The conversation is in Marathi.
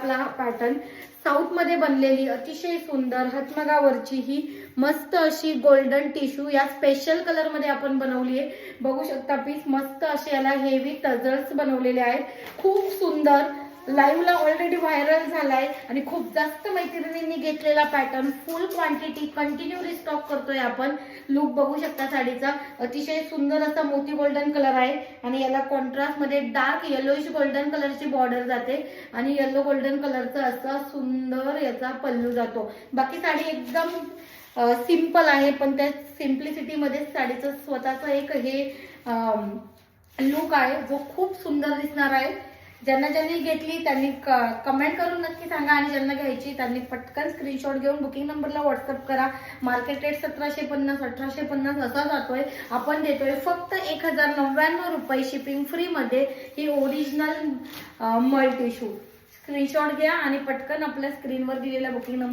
आपला हा पॅटर्न साऊथ मध्ये बनलेली अतिशय सुंदर हातमागावरची ही मस्त अशी गोल्डन टिश्यू या स्पेशल कलर मध्ये आपण बनवली आहे। बघू शकता पीस मस्त असे याला हेवी टझल्स बनवलेले आहेत। खूप सुंदर लाईव्ह ला ऑलरेडी व्हायरल झालाय आणि खूप जास्त मैत्रिणींनी घेतलेला पॅटर्न फुल क्वांटिटी कंटिन्यू रिस्टॉक करतोय आपण। लुक बघू शकता साडीचा अतिशय सुंदर असा मोती गोल्डन कलर आहे आणि याला कॉन्ट्रास्ट मध्ये डार्क येलोइश गोल्डन कलरची बॉर्डर जाते आणि येलो गोल्डन कलरचा असा सुंदर याचा पल्लू जातो। बाकी साडी एकदम सिंपल आहे पण त्या सिम्प्लिसिटी मध्ये साडीचं स्वतःचं एक हे लुक आहे जो खूप सुंदर दिसणार आहे। ज्यांनी घेतली त्यांनी कमेंट करून नक्की सांगा आणि ज्यांना घ्यायची त्यांनी पटकन स्क्रीनशॉट घेऊन बुकिंग नंबरला व्हॉट्सअप करा। मार्केट रेट 1750 1850 असा जातोय, आपण देतोय फक्त 1099 रुपये शिपिंग फ्री मध्ये ही ओरिजिनल मल्टी टिश्यू। स्क्रीनशॉट घ्या आणि पटकन आपल्या स्क्रीनवर दिलेला बुकिंग नंबर